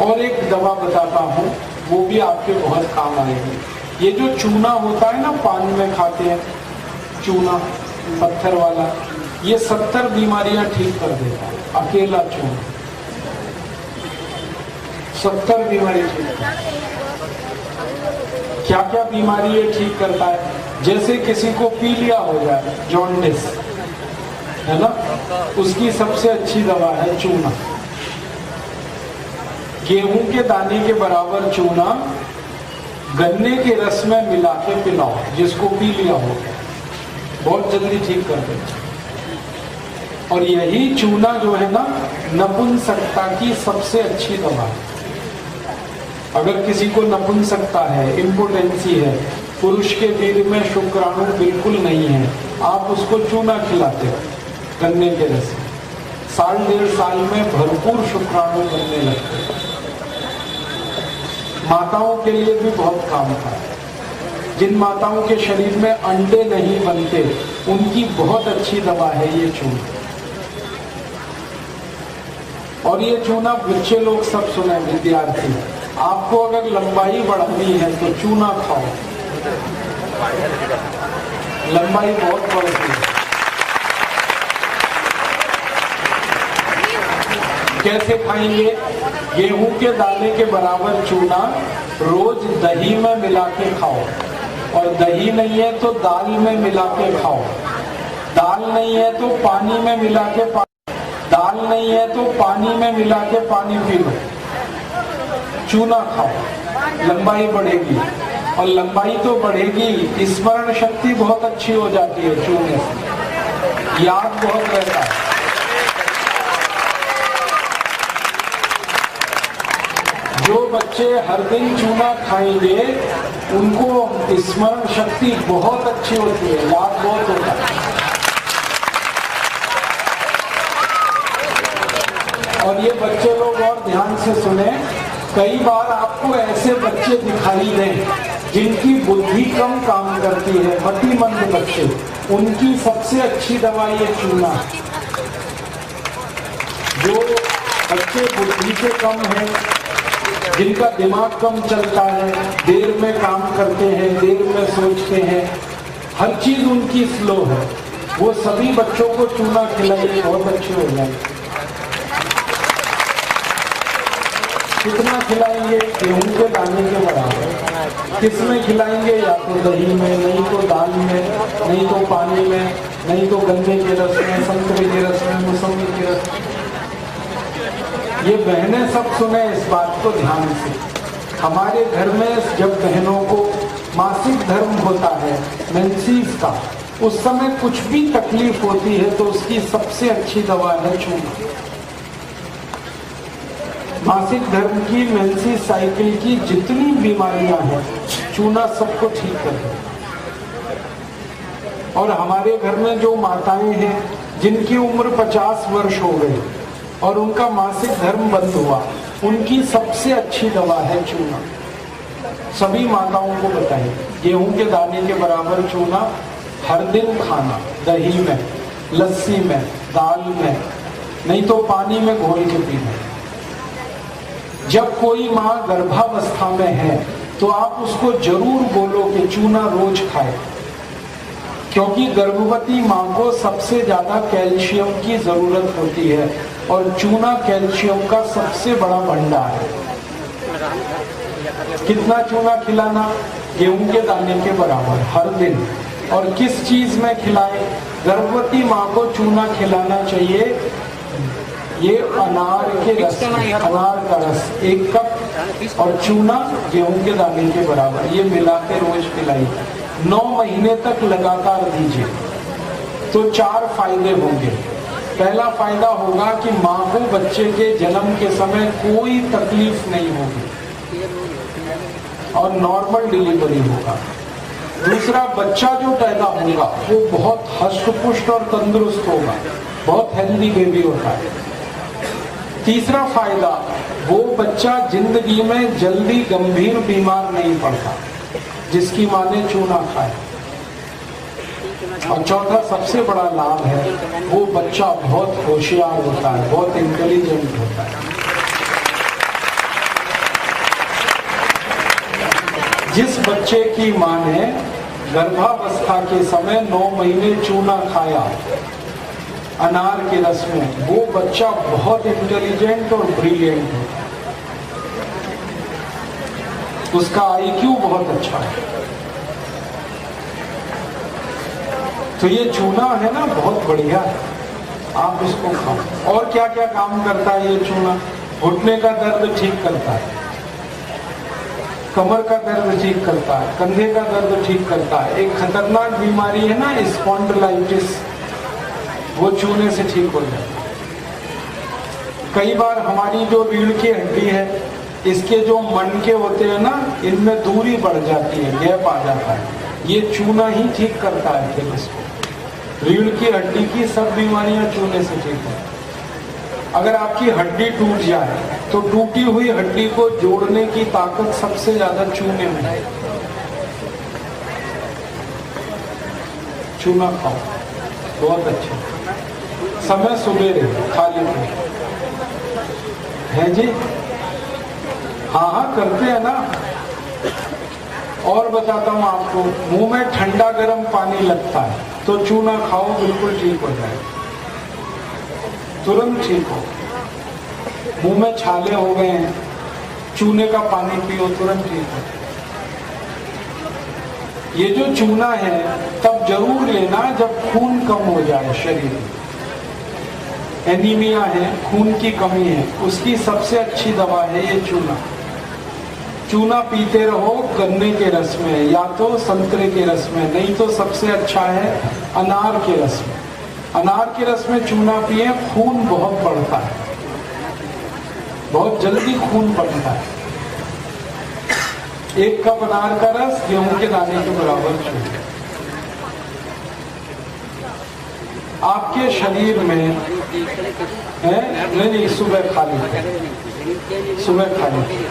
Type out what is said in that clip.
और एक दवा बताता हूँ, वो भी आपके बहुत काम आएगी। ये जो चूना होता है ना, पान में खाते हैं चूना, पत्थर वाला, ये 70 बीमारियां ठीक कर देता है, अकेला चूना 70 बीमारी ठीक करता है। क्या क्या बीमारी ये ठीक करता है? जैसे किसी को पीलिया हो जाए, जॉन्डिस, है ना, उसकी सबसे अच्छी दवा है चूना। गेहूं के दाने के बराबर चूना गन्ने के रस में मिला के पिलाओ, जिसको पीलिया हो, बहुत जल्दी ठीक कर देता। और यही चूना जो है ना, नपुंसकता की सबसे अच्छी दवा है। अगर किसी को नपुंसकता है, इम्पोटेंसी है, पुरुष के वीर्य में शुक्राणु बिल्कुल नहीं है, आप उसको चूना खिलाते हो गन्ने के रस में, 1.5 साल में भरपूर शुक्राणु बनने लगते हैं। माताओं के लिए भी बहुत काम का है। जिन माताओं के शरीर में अंडे नहीं बनते, उनकी बहुत अच्छी दवा है ये चूना। और ये चूना बच्चे लोग सब सुने, विद्यार्थी, आपको अगर लंबाई बढ़ानी है तो चूना खाओ, लंबाई बहुत बढ़ती है। कैसे खाएंगे? गेहूं के दाने के बराबर चूना रोज दही में मिला के खाओ, और दही नहीं है तो दाल में मिला के खाओ, दाल नहीं है तो पानी में मिला के दाल नहीं है तो पानी में मिला के पानी पी लो, चूना खाओ, लंबाई बढ़ेगी। और लंबाई तो बढ़ेगी, स्मरण शक्ति बहुत अच्छी हो जाती है चूने से, याद बहुत रहता है। जो बच्चे हर दिन चूना खाएंगे, उनको स्मरण शक्ति बहुत अच्छी होती है, याद बहुत होता है। और ये बच्चे लोग और ध्यान से सुने, कई बार आपको ऐसे बच्चे दिखाई दें जिनकी बुद्धि कम काम करती है, मतिमंद बच्चे, उनकी सबसे अच्छी दवा ये चूना है। जो बच्चे बुद्धि से कम है, जिनका दिमाग कम चलता है, देर में काम करते हैं, देर में सोचते हैं, हर चीज उनकी स्लो है, वो सभी बच्चों को चूना खिलाइए, बहुत अच्छे हो जाएंगे। कितना खिलाएंगे? गेहूं के दाने के बराबर। किसमें खिलाएंगे? या तो दही में, नहीं तो दाल में, नहीं तो पानी में, नहीं तो गन्ने के रस में, संतरे के रस में, मौसमी के रस में। ये बहनें सब सुने इस बात को ध्यान से। हमारे घर में जब बहनों को मासिक धर्म होता है, मेंसेस का, उस समय कुछ भी तकलीफ होती है तो उसकी सबसे अच्छी दवा है चूना। मासिक धर्म की, मेंसेस साइकिल की जितनी बीमारियां हैं, चूना सबको ठीक कर देता। और हमारे घर में जो माताएं हैं जिनकी उम्र 50 वर्ष हो गई और उनका मासिक धर्म बंद हुआ, उनकी सबसे अच्छी दवा है चूना। सभी माताओं को बताइए, गेहूं के दाने के बराबर चूना हर दिन खाना, दही में, लस्सी में, दाल में, नहीं तो पानी में घोल के पीना। जब कोई माँ गर्भावस्था में है तो आप उसको जरूर बोलो कि चूना रोज खाए, क्योंकि गर्भवती माँ को सबसे ज्यादा कैल्शियम की जरूरत होती है और चूना कैल्शियम का सबसे बड़ा भंडार है। कितना चूना खिलाना? गेहूं के दाने के बराबर हर दिन। और किस चीज में खिलाए? गर्भवती माँ को चूना खिलाना चाहिए, ये अनार के रस, अनार का रस 1 कप और चूना गेहूं के दाने के बराबर, ये मिला के रोज पिलाइए। 9 महीने तक लगातार दीजिए तो 4 फायदे होंगे। पहला फायदा होगा कि माँ को बच्चे के जन्म के समय कोई तकलीफ नहीं होगी और नॉर्मल डिलीवरी होगा। दूसरा, बच्चा जो पैदा होगा वो बहुत हष्ट-पुष्ट और तंदुरुस्त होगा, बहुत हेल्दी बेबी होता है। तीसरा फायदा, वो बच्चा जिंदगी में जल्दी गंभीर बीमार नहीं पड़ता जिसकी माँ ने चूना खाया। और चौथा सबसे बड़ा लाभ है, वो बच्चा बहुत होशियार होता है, बहुत इंटेलिजेंट होता है। जिस बच्चे की मां ने गर्भावस्था के समय 9 महीने चूना खाया अनार के रस में, वो बच्चा बहुत इंटेलिजेंट और ब्रिलियंट है, उसका आईक्यू बहुत अच्छा है। तो ये चूना है ना, बहुत बढ़िया है, आप इसको खाओ। और क्या क्या काम करता है ये चूना? घुटने का दर्द ठीक करता है, कमर का दर्द ठीक करता है, कंधे का दर्द ठीक करता है। एक खतरनाक बीमारी है ना स्पॉन्डिलाइटिस, वो चूने से ठीक हो जाता है। कई बार हमारी जो रीढ़ की हड्डी है, इसके जो मनके होते हैं ना, इनमें दूरी बढ़ जाती है, गैप आ जाता है, ये चूना ही ठीक करता है। फिर इसको रीढ़ की हड्डी की सब बीमारियां चूने से ठीक है। अगर आपकी हड्डी टूट जाए तो टूटी हुई हड्डी को जोड़ने की ताकत सबसे ज्यादा चूने में है। चूना खाओ, बहुत अच्छा। समय सुबेरे खाली पेट है जी। हाँ करते हैं ना। और बताता हूं आपको, मुंह में ठंडा गर्म पानी लगता है तो चूना खाओ, बिल्कुल ठीक हो जाए, तुरंत ठीक हो। मुंह में छाले हो गए हैं, चूने का पानी पियो, तुरंत ठीक हो। ये जो चूना है तब जरूर लेना जब खून कम हो जाए शरीर में, एनीमिया है, खून की कमी है, उसकी सबसे अच्छी दवा है ये चूना। चूना पीते रहो गन्ने के रस में या तो संतरे के रस में, नहीं तो सबसे अच्छा है अनार के रस में। अनार के रस में चूना पिए, खून बहुत बढ़ता है, बहुत जल्दी खून बढ़ता है। 1 कप अनार का रस गेहूं के दाने के बराबर चूना। आपके शरीर में है नहीं, सुबह खा लीजिए, सुबह खा लीजिए।